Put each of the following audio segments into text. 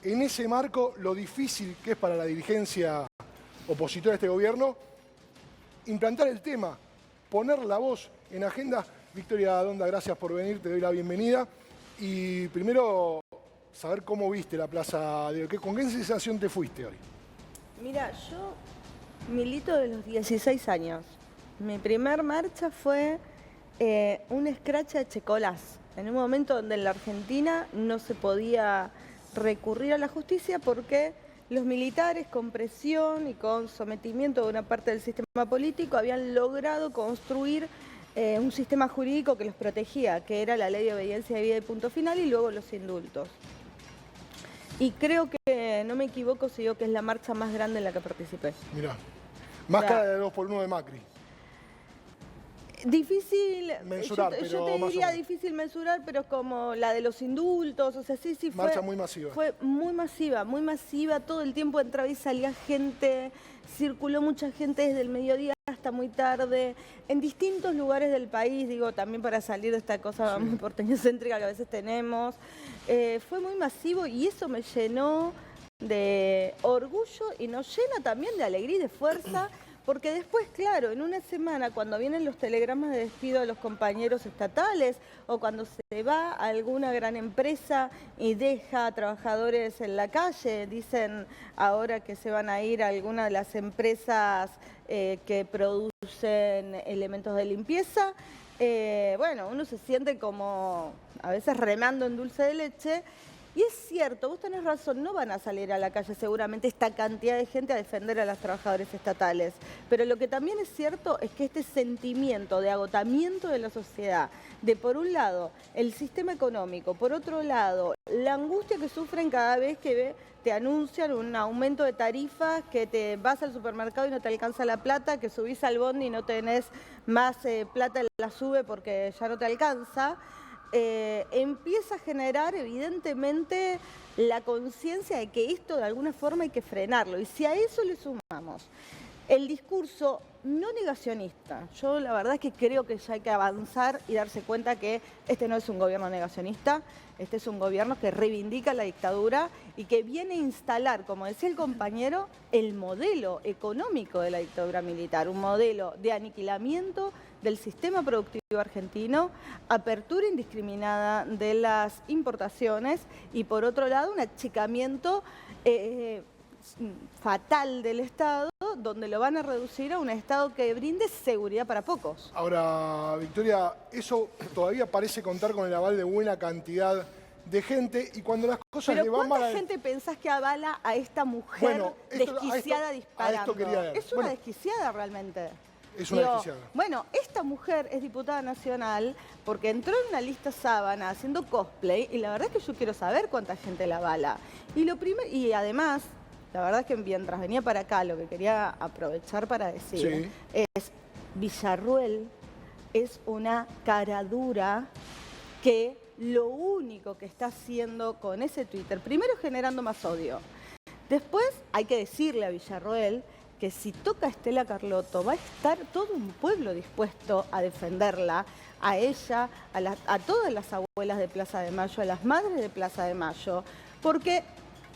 en ese marco lo difícil que es para la dirigencia opositora a este gobierno implantar el tema, poner la voz en agenda. Victoria Donda, gracias por venir, te doy la bienvenida. Y primero, saber cómo viste la Plaza de Oquendo, ¿con qué sensación te fuiste hoy? Mira, yo milito de los 16 años. Mi primer marcha fue un escrache de Checolás, en un momento donde en la Argentina no se podía recurrir a la justicia porque los militares, con presión y con sometimiento de una parte del sistema político, habían logrado construir un sistema jurídico que los protegía, que era la ley de obediencia de vida y punto final, y luego los indultos. Y creo que, no me equivoco si digo que es la marcha más grande en la que participé. Mirá, más cara de 2x1 de Macri. Difícil mensurar, yo te diría difícil mensurar, pero es como la de los indultos, o sea, sí, fue... Marcha muy masiva. Fue muy masiva, todo el tiempo entraba y salía gente, circuló mucha gente desde el mediodía hasta muy tarde, en distintos lugares del país, digo, también para salir de esta cosa muy porteñocéntrica que a veces tenemos. Fue muy masivo y eso me llenó de orgullo y nos llena también de alegría y de fuerza. Porque después, claro, en una semana, cuando vienen los telegramas de despido de los compañeros estatales o cuando se va a alguna gran empresa y deja a trabajadores en la calle, dicen ahora que se van a ir a alguna de las empresas que producen elementos de limpieza, bueno, uno se siente como a veces remando en dulce de leche. Y es cierto, vos tenés razón, no van a salir a la calle seguramente esta cantidad de gente a defender a los trabajadores estatales. Pero lo que también es cierto es que este sentimiento de agotamiento de la sociedad, de por un lado el sistema económico, por otro lado la angustia que sufren cada vez que te anuncian un aumento de tarifas, que te vas al supermercado y no te alcanza la plata, que subís al bondi y no tenés más plata en la sube porque ya no te alcanza. Empieza a generar evidentemente la conciencia de que esto de alguna forma hay que frenarlo. Y si a eso le sumamos el discurso no negacionista, yo la verdad es que creo que ya hay que avanzar y darse cuenta que este no es un gobierno negacionista, este es un gobierno que reivindica la dictadura y que viene a instalar, como decía el compañero, el modelo económico de la dictadura militar, un modelo de aniquilamiento del sistema productivo argentino, apertura indiscriminada de las importaciones y por otro lado un achicamiento fatal del Estado, donde lo van a reducir a un Estado que brinde seguridad para pocos. Ahora, Victoria, eso todavía parece contar con el aval de buena cantidad de gente y cuando las cosas le van mal... ¿Cuánta gente pensás que avala a esta mujer desquiciada disparando? Es una desquiciada realmente. Es una desquiciada. Bueno, esta mujer es diputada nacional porque entró en una lista sábana haciendo cosplay y la verdad es que yo quiero saber cuánta gente la avala. Y además, la verdad es que mientras venía para acá, lo que quería aprovechar para decir es Villarruel es una cara dura que lo único que está haciendo con ese Twitter, primero generando más odio. Después hay que decirle a Villarruel que si toca a Estela Carlotto va a estar todo un pueblo dispuesto a defenderla, a ella, a todas las abuelas de Plaza de Mayo, a las madres de Plaza de Mayo, porque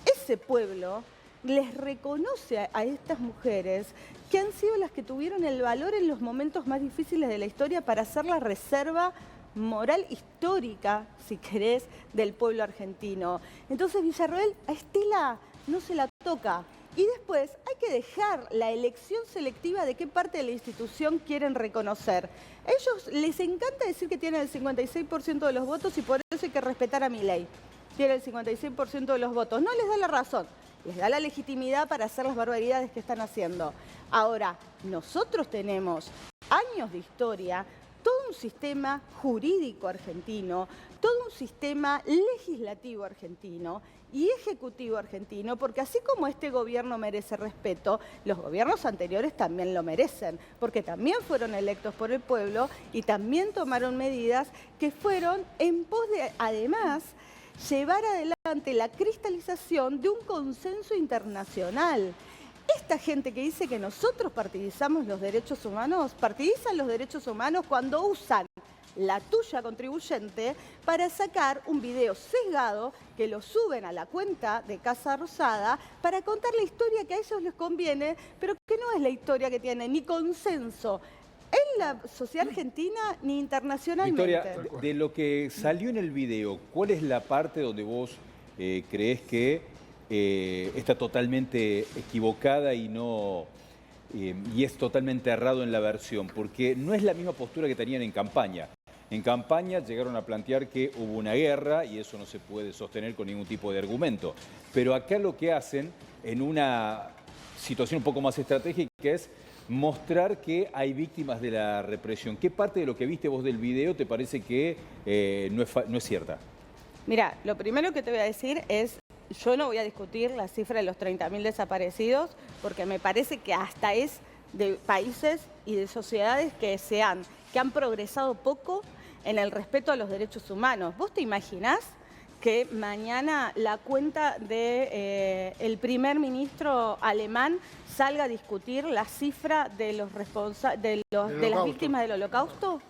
ese pueblo les reconoce a estas mujeres que han sido las que tuvieron el valor en los momentos más difíciles de la historia para hacer la reserva moral histórica, si querés, del pueblo argentino. Entonces Villarroel a Estela no se la toca. Y después hay que dejar la elección selectiva de qué parte de la institución quieren reconocer. A ellos les encanta decir que tienen el 56% de los votos y por eso hay que respetar a Milei. Tiene el 56% de los votos. No les da la razón, les da la legitimidad para hacer las barbaridades que están haciendo. Ahora, nosotros tenemos años de historia, todo un sistema jurídico argentino, todo un sistema legislativo argentino y ejecutivo argentino, porque así como este gobierno merece respeto, los gobiernos anteriores también lo merecen, porque también fueron electos por el pueblo y también tomaron medidas que fueron en pos de, además, llevar adelante la cristalización de un consenso internacional. Esta gente que dice que nosotros partidizamos los derechos humanos, partidizan los derechos humanos cuando usan la tuya contribuyente, para sacar un video sesgado que lo suben a la cuenta de Casa Rosada para contar la historia que a ellos les conviene, pero que no es la historia que tiene ni consenso en la sociedad argentina ni internacionalmente. Victoria, de lo que salió en el video, ¿cuál es la parte donde vos creés que está totalmente equivocada y y es totalmente errado en la versión? Porque no es la misma postura que tenían en campaña. En campaña llegaron a plantear que hubo una guerra y eso no se puede sostener con ningún tipo de argumento. Pero acá lo que hacen en una situación un poco más estratégica es mostrar que hay víctimas de la represión. ¿Qué parte de lo que viste vos del video te parece que no es cierta? Mira, lo primero que te voy a decir es, yo no voy a discutir la cifra de los 30.000 desaparecidos, porque me parece que hasta es de países y de sociedades que han progresado poco en el respeto a los derechos humanos. ¿Vos te imaginás que mañana la cuenta del primer ministro alemán salga a discutir la cifra de las víctimas del Holocausto?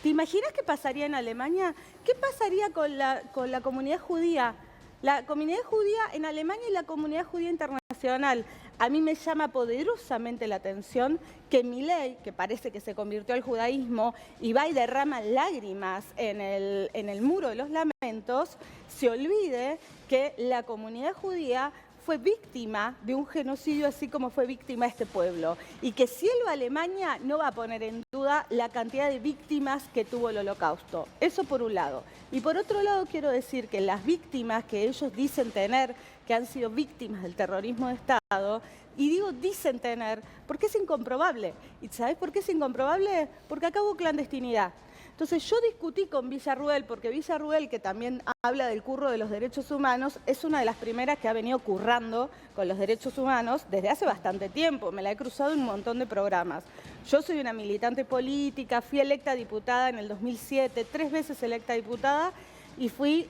¿Te imaginas qué pasaría en Alemania? ¿Qué pasaría con la comunidad judía? La comunidad judía en Alemania y la comunidad judía internacional. A mí me llama poderosamente la atención que Milei, que parece que se convirtió al judaísmo y va y derrama lágrimas en el muro de los lamentos, se olvide que la comunidad judía fue víctima de un genocidio así como fue víctima este pueblo. Y que si él va a Alemania no va a poner en duda la cantidad de víctimas que tuvo el Holocausto. Eso por un lado. Y por otro lado quiero decir que las víctimas que ellos dicen tener, que han sido víctimas del terrorismo de Estado, y digo dicen tener porque es incomprobable. ¿Y sabés por qué es incomprobable? Porque acá hubo clandestinidad. Entonces yo discutí con Villarruel, porque Villarruel, que también habla del curro de los derechos humanos, es una de las primeras que ha venido currando con los derechos humanos desde hace bastante tiempo. Me la he cruzado en un montón de programas. Yo soy una militante política, fui electa diputada en el 2007, 3 veces electa diputada, y fui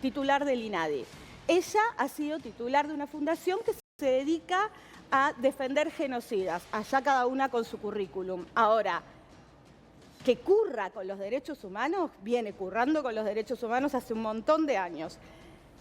titular del INADI. Ella ha sido titular de una fundación que se dedica a defender genocidas, allá cada una con su currículum. Ahora, que curra con los derechos humanos, viene currando con los derechos humanos hace un montón de años.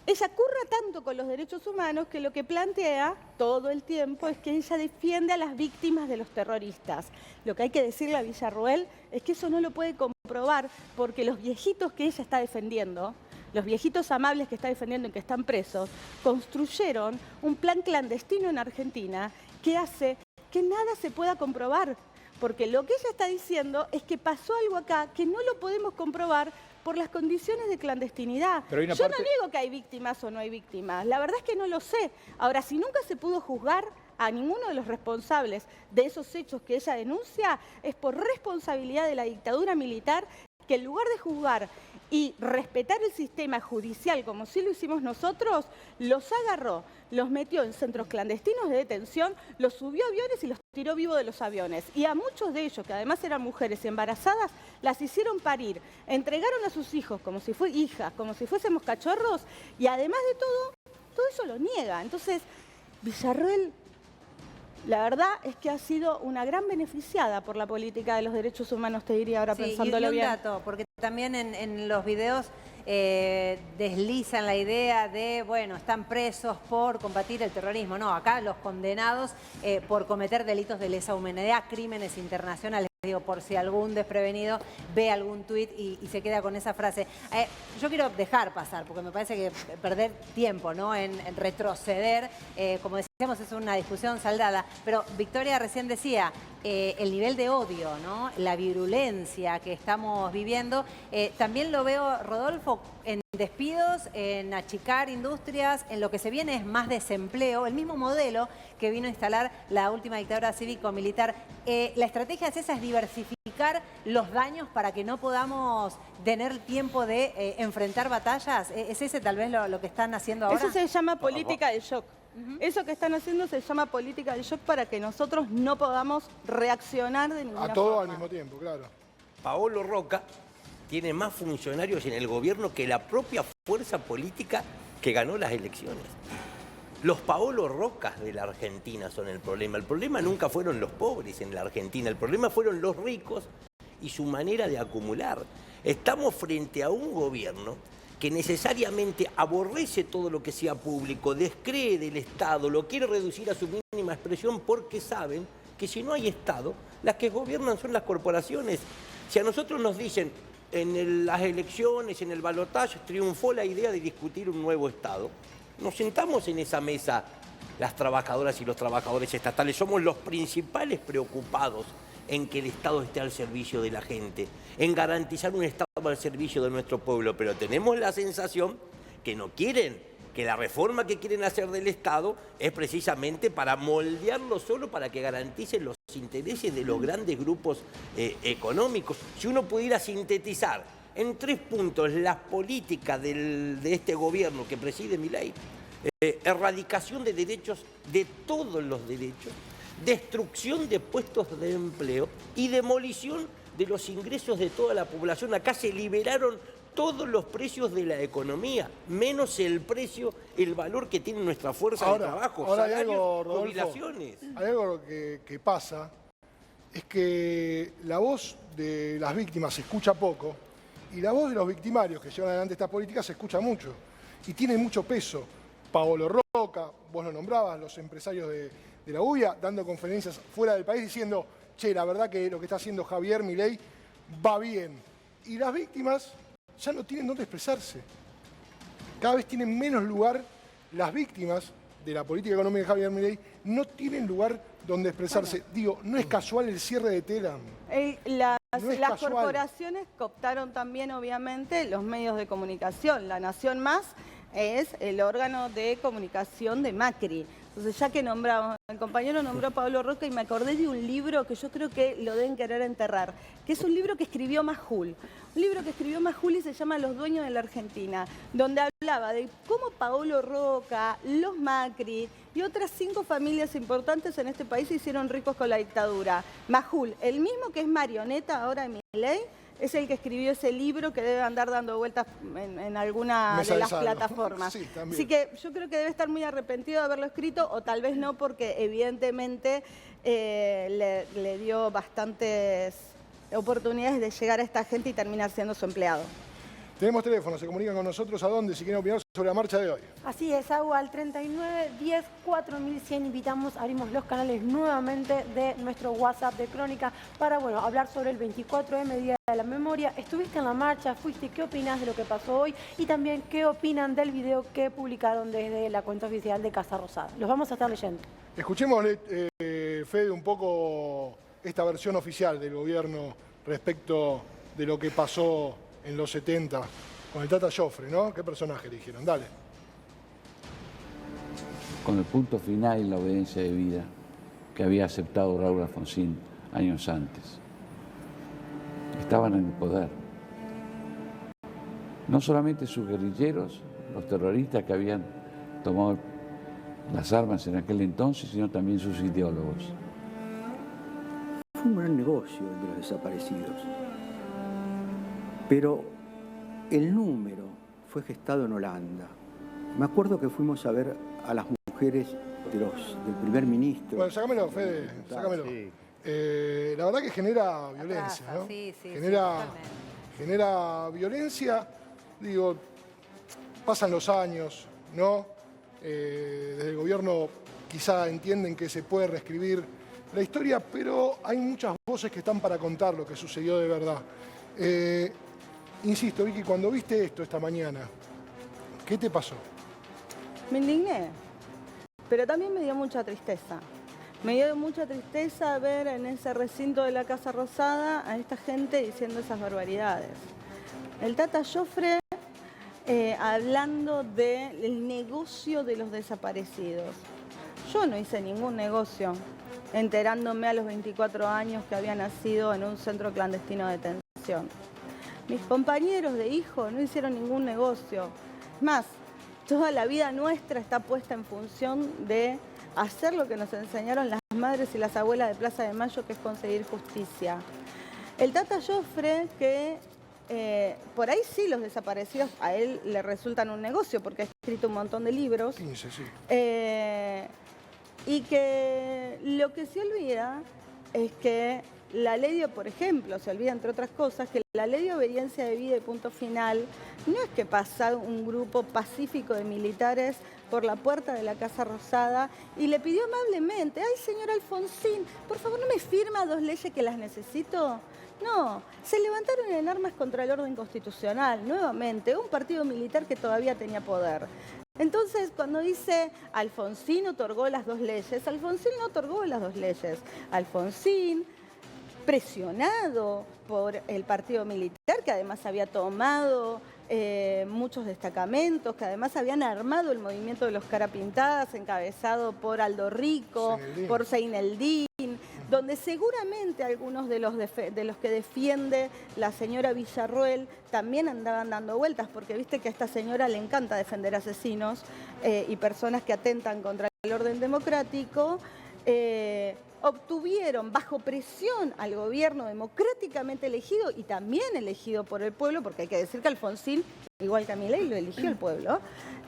Ella curra tanto con los derechos humanos que lo que plantea todo el tiempo es que ella defiende a las víctimas de los terroristas. Lo que hay que decirle a Villarruel es que eso no lo puede comprobar porque los viejitos que ella está defendiendo, los viejitos amables que está defendiendo y que están presos, construyeron un plan clandestino en Argentina que hace que nada se pueda comprobar. Porque lo que ella está diciendo es que pasó algo acá que no lo podemos comprobar por las condiciones de clandestinidad. Yo no niego que hay víctimas o no hay víctimas, la verdad es que no lo sé. Ahora, si nunca se pudo juzgar a ninguno de los responsables de esos hechos que ella denuncia, es por responsabilidad de la dictadura militar que en lugar de juzgar y respetar el sistema judicial como sí lo hicimos nosotros, los agarró, los metió en centros clandestinos de detención, los subió a aviones y los tiró vivos de los aviones. Y a muchos de ellos, que además eran mujeres embarazadas, las hicieron parir, entregaron a sus hijos como si fuésemos cachorros, y además de todo eso lo niega. Entonces, Villarruel, la verdad es que ha sido una gran beneficiada por la política de los derechos humanos, te diría ahora pensándolo bien. Y un dato, porque también en los videos deslizan la idea de, bueno, están presos por combatir el terrorismo. No, acá los condenados por cometer delitos de lesa humanidad, crímenes internacionales. Digo, por si algún desprevenido ve algún tuit y se queda con esa frase. Yo quiero dejar pasar, porque me parece que perder tiempo, ¿no? en retroceder, como decíamos, es una discusión saldada. Pero Victoria recién decía, el nivel de odio, ¿no? La virulencia que estamos viviendo. También lo veo, Rodolfo, en despidos, en achicar industrias, en lo que se viene es más desempleo, el mismo modelo que vino a instalar la última dictadura cívico-militar. La estrategia es esa, es diversificar los daños para que no podamos tener tiempo de enfrentar batallas. ¿Es ese tal vez lo que están haciendo ahora? Eso se llama política de shock. Eso que están haciendo se llama política de shock para que nosotros no podamos reaccionar de ninguna forma. A todo al mismo tiempo, claro. Paolo Roca tiene más funcionarios en el gobierno que la propia fuerza política que ganó las elecciones. Los Paolo Rocas de la Argentina son el problema. El problema nunca fueron los pobres en la Argentina, el problema fueron los ricos y su manera de acumular. Estamos frente a un gobierno que necesariamente aborrece todo lo que sea público, descree del Estado, lo quiere reducir a su mínima expresión porque saben que si no hay Estado, las que gobiernan son las corporaciones. Si a nosotros nos dicen en las elecciones, en el balotaje, triunfó la idea de discutir un nuevo Estado, nos sentamos en esa mesa las trabajadoras y los trabajadores estatales, somos los principales preocupados en que el Estado esté al servicio de la gente, en garantizar un Estado al servicio de nuestro pueblo, pero tenemos la sensación que no quieren, que la reforma que quieren hacer del Estado es precisamente para moldearlo solo para que garanticen los intereses de los grandes grupos económicos. Si uno pudiera sintetizar en 3 puntos las políticas de este gobierno que preside Milei: erradicación de derechos, de todos los derechos, destrucción de puestos de empleo y demolición de los ingresos de toda la población. Acá se liberaron todos los precios de la economía, menos el precio, el valor que tiene nuestra fuerza de trabajo, ahora salarios, hay algo, Rodolfo, jubilaciones. Hay algo que pasa, es que la voz de las víctimas se escucha poco y la voz de los victimarios que llevan adelante estas políticas se escucha mucho y tiene mucho peso. Paolo Roca, vos lo nombrabas, los empresarios de la UIA, dando conferencias fuera del país diciendo, che, la verdad que lo que está haciendo Javier Milei va bien. Y las víctimas ya no tienen dónde expresarse. Cada vez tienen menos lugar, las víctimas de la política económica de Javier Milei no tienen lugar donde expresarse. Bueno, digo, no es casual el cierre de Telam. Las corporaciones cooptaron también, obviamente, los medios de comunicación. La Nación Más es el órgano de comunicación de Macri. Entonces, ya que nombramos, el compañero nombró a Pablo Roca y me acordé de un libro que yo creo que lo deben querer enterrar, que es un libro que escribió Majul. Un libro que escribió Majul y se llama Los dueños de la Argentina, donde hablaba de cómo Paolo Roca, los Macri y otras 5 familias importantes en este país se hicieron ricos con la dictadura. Majul, el mismo que es marioneta ahora de Milei, es el que escribió ese libro que debe andar dando vueltas en alguna de las plataformas. Sí, así que yo creo que debe estar muy arrepentido de haberlo escrito, o tal vez no, porque evidentemente le dio bastantes oportunidades de llegar a esta gente y terminar siendo su empleado. Tenemos teléfono, se comunican con nosotros. ¿A dónde? Si quieren opinar sobre la marcha de hoy. Así es, Agua, al 39 10 4100 invitamos, abrimos los canales nuevamente de nuestro WhatsApp de Crónica para, bueno, hablar sobre el 24M, Día de la Memoria. Estuviste en la marcha, fuiste, ¿qué opinas de lo que pasó hoy? Y también, ¿qué opinan del video que publicaron desde la cuenta oficial de Casa Rosada? Los vamos a estar leyendo. Escuchemos, Fede, un poco esta versión oficial del gobierno respecto de lo que pasó en los 70 con el Tata Joffre, ¿no? ¿Qué personaje eligieron? Dale. Con el punto final y la obediencia de vida que había aceptado Raúl Alfonsín años antes. Estaban en el poder. No solamente sus guerrilleros, los terroristas que habían tomado las armas en aquel entonces, sino también sus ideólogos. Fue un gran negocio el de los desaparecidos. Pero el número fue gestado en Holanda. Me acuerdo que fuimos a ver a las mujeres del primer ministro. Bueno, sácamelo, Fede, sácamelo. Sí. La verdad que genera violencia, ¿no? Sí, genera violencia. Digo, pasan los años, ¿no? Desde el gobierno quizá entienden que se puede reescribir la historia, pero hay muchas voces que están para contar lo que sucedió de verdad. Insisto, Vicky, cuando viste esto esta mañana, ¿qué te pasó? Me indigné, pero también me dio mucha tristeza. Me dio mucha tristeza ver en ese recinto de la Casa Rosada a esta gente diciendo esas barbaridades. El Tata Joffre hablando del negocio de los desaparecidos. Yo no hice ningún negocio enterándome a los 24 años que había nacido en un centro clandestino de detención. Mis compañeros de hijo no hicieron ningún negocio. Es más, toda la vida nuestra está puesta en función de hacer lo que nos enseñaron las madres y las abuelas de Plaza de Mayo, que es conseguir justicia. El Tata Joffre, que por ahí sí los desaparecidos a él le resultan un negocio, porque ha escrito un montón de libros. 15, sí. Y que lo que se olvida es que la ley, por ejemplo, se olvida entre otras cosas, que la ley de obediencia de vida y punto final no es que pasa un grupo pacífico de militares por la puerta de la Casa Rosada y le pidió amablemente, ay, señor Alfonsín, por favor no me firma 2 leyes que las necesito. No, se levantaron en armas contra el orden constitucional, nuevamente, un partido militar que todavía tenía poder. Entonces, cuando dice Alfonsín otorgó las 2 leyes, Alfonsín no otorgó las 2 leyes. Alfonsín, presionado por el partido militar, que además había tomado muchos destacamentos, que además habían armado el movimiento de los Carapintadas, encabezado por Aldo Rico, por Seineldín, donde seguramente algunos de los que defiende la señora Villarroel también andaban dando vueltas, porque viste que a esta señora le encanta defender asesinos y personas que atentan contra el orden democrático. Obtuvieron bajo presión al gobierno democráticamente elegido y también elegido por el pueblo, porque hay que decir que Alfonsín, igual que a Milei, lo eligió el pueblo,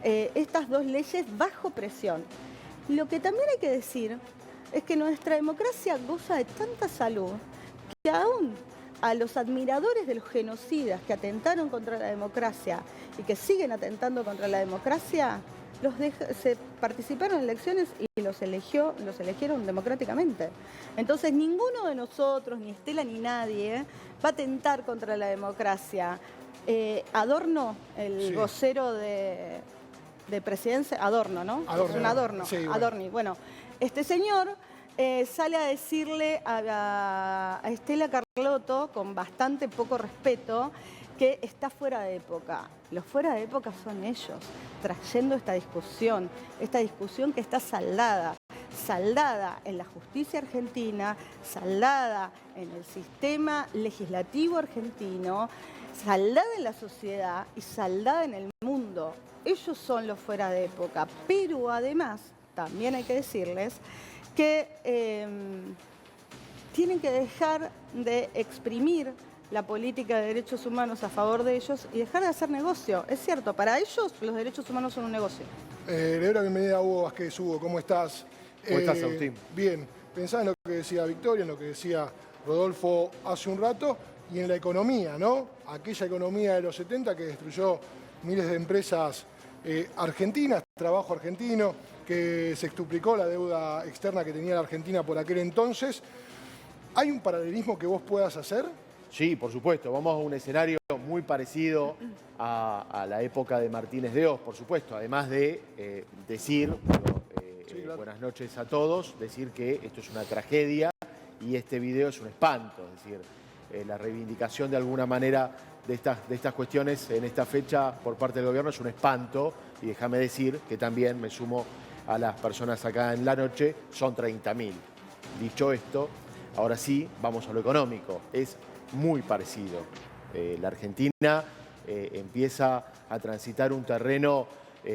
estas 2 leyes bajo presión. Lo que también hay que decir es que nuestra democracia goza de tanta salud que aún a los admiradores de los genocidas que atentaron contra la democracia y que siguen atentando contra la democracia, se participaron en elecciones y los eligieron democráticamente. Entonces ninguno de nosotros, ni Estela ni nadie, va a atentar contra la democracia. Adorno, el vocero de presidencia, Adorno, ¿no? Adorno. Es un Adorno, Sí, bueno. Adorni. Bueno, este señor sale a decirle a Estela Carlotto, con bastante poco respeto, que está fuera de época. Los fuera de época son ellos, trayendo esta discusión que está saldada en la justicia argentina, saldada en el sistema legislativo argentino, saldada en la sociedad y saldada en el mundo. Ellos son los fuera de época, pero además, también hay que decirles que tienen que dejar de exprimir la política de derechos humanos a favor de ellos y dejar de hacer negocio. Es cierto, para ellos los derechos humanos son un negocio. Le doy la bienvenida a Hugo Vázquez. Hugo, ¿cómo estás? ¿Cómo estás, Agustín? Bien. Pensaba en lo que decía Victoria, en lo que decía Rodolfo hace un rato, y en la economía, ¿no? Aquella economía de los 70 que destruyó miles de empresas argentinas, trabajo argentino, que se extuplicó la deuda externa que tenía la Argentina por aquel entonces. ¿Hay un paralelismo que vos puedas hacer? Sí, por supuesto. Vamos a un escenario muy parecido a la época de Martínez de Oz, por supuesto. Además de decir, claro. Buenas noches a todos, decir que esto es una tragedia y este video es un espanto. Es decir, la reivindicación de alguna manera de estas cuestiones en esta fecha por parte del gobierno es un espanto. Y déjame decir que también me sumo a las personas acá en la noche, son 30.000. Dicho esto, ahora sí, vamos a lo económico. Es muy parecido. La Argentina empieza a transitar un terreno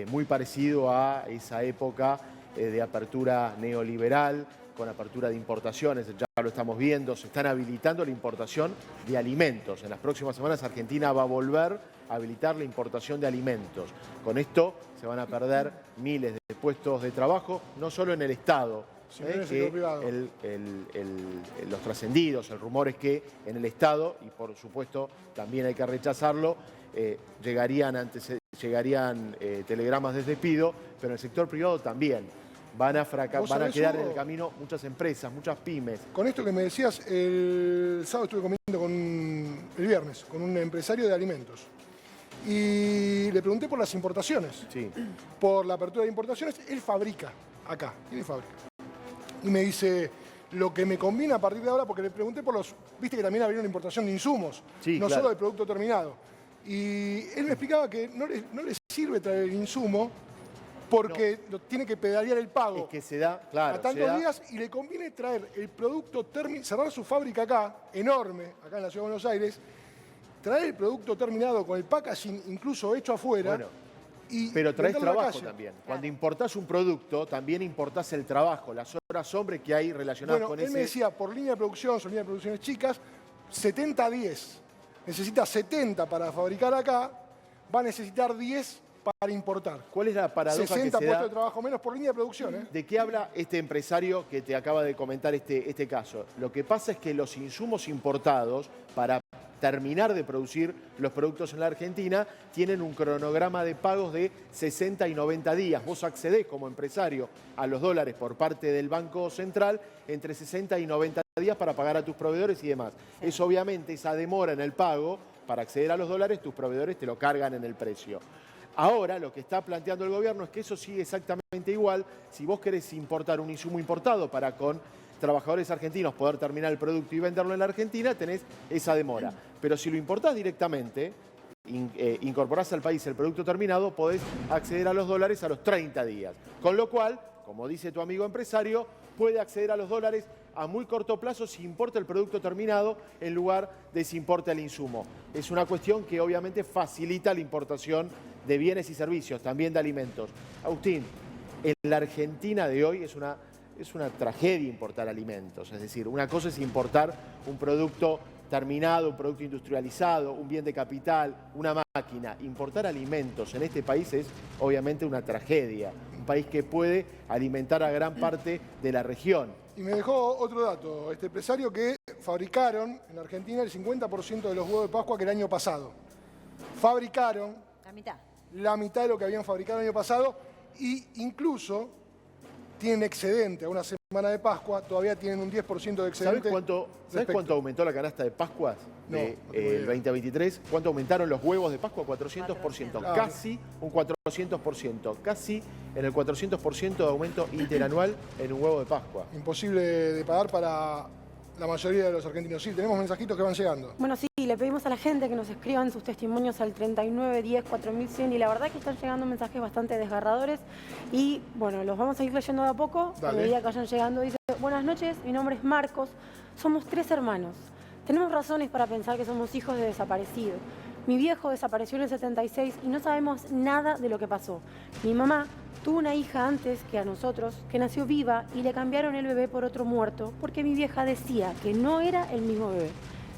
muy parecido a esa época de apertura neoliberal, con apertura de importaciones, ya lo estamos viendo, se están habilitando la importación de alimentos. En las próximas semanas Argentina va a volver a habilitar la importación de alimentos. Con esto se van a perder miles de puestos de trabajo, no solo en el Estado, los trascendidos, el rumor es que en el Estado, y por supuesto también hay que rechazarlo, llegarían telegramas de despido, pero en el sector privado también. Van a quedar en el camino muchas empresas, muchas pymes. Con esto que me decías, el sábado estuve comiendo el viernes con un empresario de alimentos. Y le pregunté por las importaciones. Sí. Por la apertura de importaciones, él fabrica acá. Él fabrica. Y me dice, lo que me conviene a partir de ahora, porque le pregunté por los... Viste que también había una importación de insumos, sí, no claro. solo de producto terminado. Y él me explicaba que no le sirve traer el insumo porque tiene que pedalear el pago. Es que se da, claro. A tantos días, y le conviene traer el producto terminado, cerrar su fábrica acá, enorme, acá en la Ciudad de Buenos Aires, traer el producto terminado con el packaging incluso hecho afuera. Bueno, y pero traes venderlo a la trabajo calle. también. Cuando importás un producto, también importás el trabajo, las horas hombre que hay relacionadas con él ese... me decía, por línea de producción, son líneas de producciones chicas, 70-10. Necesita 70 para fabricar acá, va a necesitar 10 para importar. ¿Cuál es la paradoja 60 que se da? puestos de trabajo menos por línea de producción, ¿eh? ¿De qué habla este empresario que te acaba de comentar este caso? Lo que pasa es que los insumos importados para terminar de producir los productos en la Argentina tienen un cronograma de pagos de 60 y 90 días. Vos accedés como empresario a los dólares por parte del Banco Central entre 60 y 90 días para pagar a tus proveedores y demás. Es obviamente esa demora en el pago para acceder a los dólares, tus proveedores te lo cargan en el precio. Ahora lo que está planteando el gobierno es que eso sigue exactamente igual. Si vos querés importar un insumo importado para con trabajadores argentinos poder terminar el producto y venderlo en la Argentina, tenés esa demora. Pero si lo importás directamente, incorporás al país el producto terminado, podés acceder a los dólares a los 30 días. Con lo cual, como dice tu amigo empresario, puede acceder a los dólares a muy corto plazo si importa el producto terminado en lugar de si importa el insumo. Es una cuestión que obviamente facilita la importación de bienes y servicios, también de alimentos. Agustín, en la Argentina de hoy es una tragedia importar alimentos. Es decir, una cosa es importar un producto terminado, un producto industrializado, un bien de capital, una máquina. Importar alimentos en este país es obviamente una tragedia. Un país que puede alimentar a gran parte de la región. Y me dejó otro dato, este empresario, que fabricaron en Argentina el 50% de los huevos de Pascua que el año pasado. Fabricaron la mitad de lo que habían fabricado el año pasado e incluso tienen excedente a una semana de Pascua, todavía tienen un 10% de excedente. ¿Sabes cuánto aumentó la canasta de Pascuas del 2023? ¿Cuánto aumentaron los huevos de Pascua? 400%. Claro. Casi un 400%. Casi en el 400% de aumento interanual en un huevo de Pascua. Imposible de pagar para la mayoría de los argentinos. Sí, tenemos mensajitos que van llegando. Bueno, sí, le pedimos a la gente que nos escriban sus testimonios al 3910 4100 y la verdad que están llegando mensajes bastante desgarradores y bueno, los vamos a ir leyendo de a poco. A medida que vayan llegando. Dice: buenas noches, mi nombre es Marcos, somos 3 hermanos. Tenemos razones para pensar que somos hijos de desaparecidos. Mi viejo desapareció en el 76 y no sabemos nada de lo que pasó. Mi mamá tuvo una hija antes que a nosotros, que nació viva y le cambiaron el bebé por otro muerto porque mi vieja decía que no era el mismo bebé.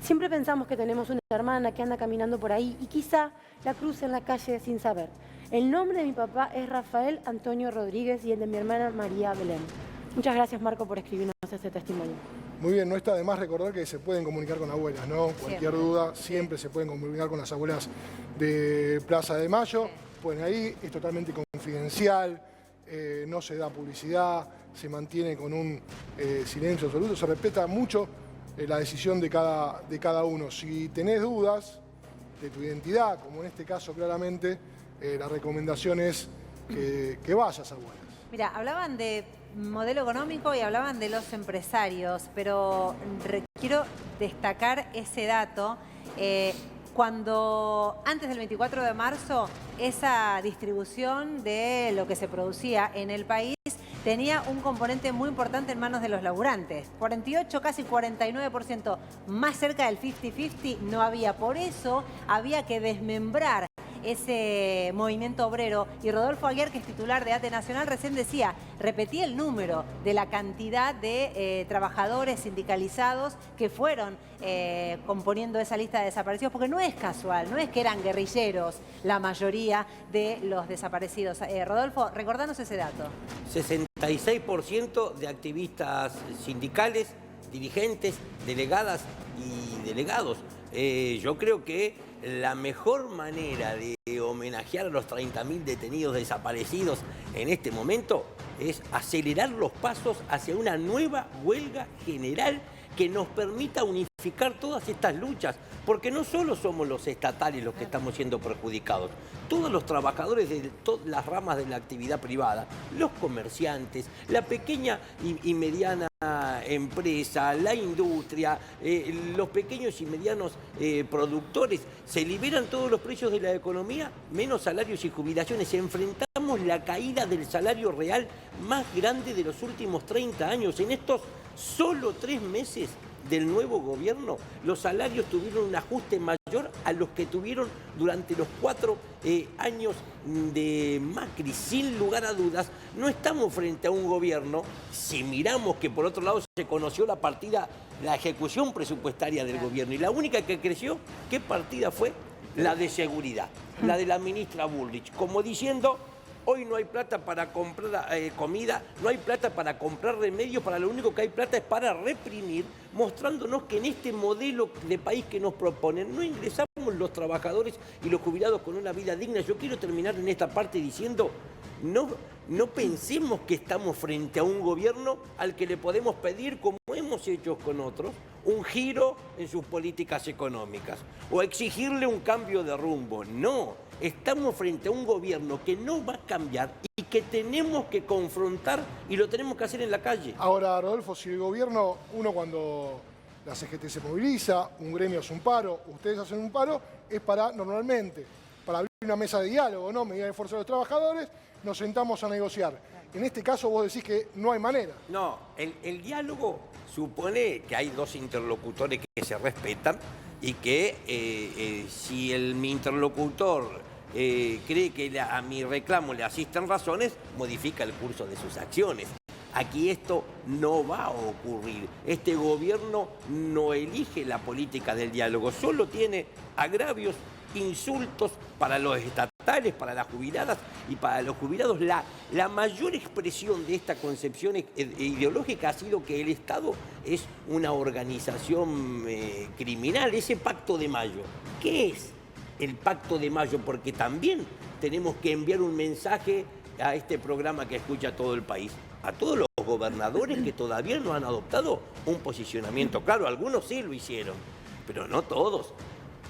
Siempre pensamos que tenemos una hermana que anda caminando por ahí y quizá la cruce en la calle sin saber. El nombre de mi papá es Rafael Antonio Rodríguez y el de mi hermana María Belén. Muchas gracias, Marco, por escribirnos este testimonio. Muy bien, no está de más recordar que se pueden comunicar con abuelas, ¿no? Cualquier duda, siempre se pueden comunicar con las abuelas de Plaza de Mayo. Pueden ahí, es totalmente confidencial, no se da publicidad, se mantiene con un silencio absoluto, se respeta mucho la decisión de cada uno. Si tenés dudas de tu identidad, como en este caso claramente, la recomendación es que vayas a abuelas. Mira, hablaban de modelo económico y hablaban de los empresarios, pero quiero destacar ese dato. Cuando antes del 24 de marzo, esa distribución de lo que se producía en el país tenía un componente muy importante en manos de los laburantes. 48, casi 49%, más cerca del 50-50 no había. Por eso había que desmembrar ese movimiento obrero. Y Rodolfo Aguiar, que es titular de ATE Nacional, recién decía, repetía el número de la cantidad de trabajadores sindicalizados que fueron componiendo esa lista de desaparecidos, porque no es casual, no es que eran guerrilleros la mayoría de los desaparecidos. Rodolfo, recordanos ese dato. 66% de activistas sindicales, dirigentes, delegadas y delegados. Yo creo que la mejor manera de homenajear a los 30.000 detenidos desaparecidos en este momento es acelerar los pasos hacia una nueva huelga general que nos permita unificar todas estas luchas, porque no solo somos los estatales los que estamos siendo perjudicados, todos los trabajadores de todas las ramas de la actividad privada, los comerciantes, la pequeña y mediana empresa, la industria, los pequeños y medianos productores, se liberan todos los precios de la economía, menos salarios y jubilaciones. Enfrentamos la caída del salario real más grande de los últimos 30 años. En estos solo 3 meses del nuevo gobierno, los salarios tuvieron un ajuste mayor a los que tuvieron durante los 4 años de Macri. Sin lugar a dudas, no estamos frente a un gobierno, si miramos que por otro lado se conoció la partida, la ejecución presupuestaria del gobierno, y la única que creció, ¿qué partida fue? la de seguridad, la de la ministra Bullrich, como diciendo, hoy no hay plata para comprar comida, no hay plata para comprar remedios, para lo único que hay plata es para reprimir, mostrándonos que en este modelo de país que nos proponen no ingresamos los trabajadores y los jubilados con una vida digna. Yo quiero terminar en esta parte diciendo, no pensemos que estamos frente a un gobierno al que le podemos pedir, como hemos hecho con otros, un giro en sus políticas económicas o exigirle un cambio de rumbo. No, estamos frente a un gobierno que no va a cambiar y que tenemos que confrontar y lo tenemos que hacer en la calle. Ahora, Rodolfo, si el gobierno, uno cuando la CGT se moviliza, un gremio hace un paro, ustedes hacen un paro, es normalmente para abrir una mesa de diálogo, ¿no? Medida de fuerza de los trabajadores, nos sentamos a negociar. En este caso vos decís que no hay manera. No, el diálogo supone que hay dos interlocutores que se respetan y que si mi interlocutor cree que a mi reclamo le asisten razones, modifica el curso de sus acciones. Aquí esto no va a ocurrir. Este gobierno no elige la política del diálogo, solo tiene agravios, insultos para los estatales, para las jubiladas y para los jubilados. La mayor expresión de esta concepción ideológica ha sido que el Estado es una organización criminal. Ese Pacto de Mayo, ¿qué es el Pacto de Mayo? Porque también tenemos que enviar un mensaje a este programa que escucha todo el país, a todos los gobernadores que todavía no han adoptado un posicionamiento claro. Algunos sí lo hicieron, pero no todos.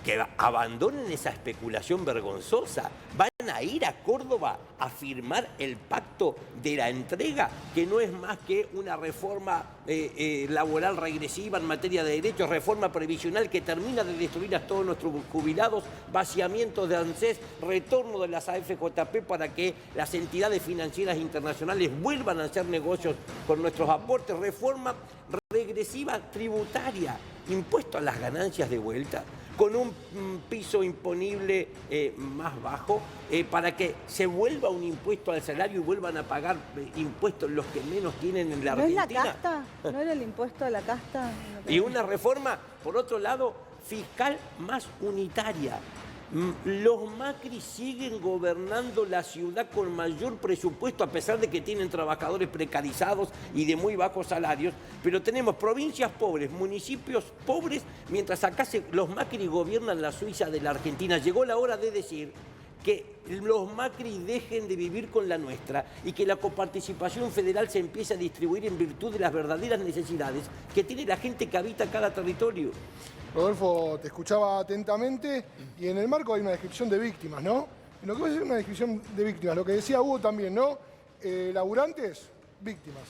Que abandonen esa especulación vergonzosa. Van a ir a Córdoba a firmar el pacto de la entrega, que no es más que una reforma laboral regresiva en materia de derechos, reforma previsional que termina de destruir a todos nuestros jubilados, vaciamiento de ANSES, retorno de las AFJP para que las entidades financieras internacionales vuelvan a hacer negocios con nuestros aportes, reforma regresiva tributaria, impuesto a las ganancias de vuelta, con un piso imponible más bajo, para que se vuelva un impuesto al salario y vuelvan a pagar impuestos los que menos tienen en la Argentina. ¿No es la casta? ¿No era el impuesto a la casta? Y una reforma, por otro lado, fiscal más unitaria. Los Macri siguen gobernando la ciudad con mayor presupuesto, a pesar de que tienen trabajadores precarizados y de muy bajos salarios, pero tenemos provincias pobres, municipios pobres, mientras acá los Macri gobiernan la Suiza de la Argentina. Llegó la hora de decir que los Macri dejen de vivir con la nuestra y que la coparticipación federal se empiece a distribuir en virtud de las verdaderas necesidades que tiene la gente que habita cada territorio. Rodolfo, te escuchaba atentamente y en el marco hay una descripción de víctimas, ¿no? En lo que es una descripción de víctimas, lo que decía Hugo también, ¿no? Laburantes, víctimas.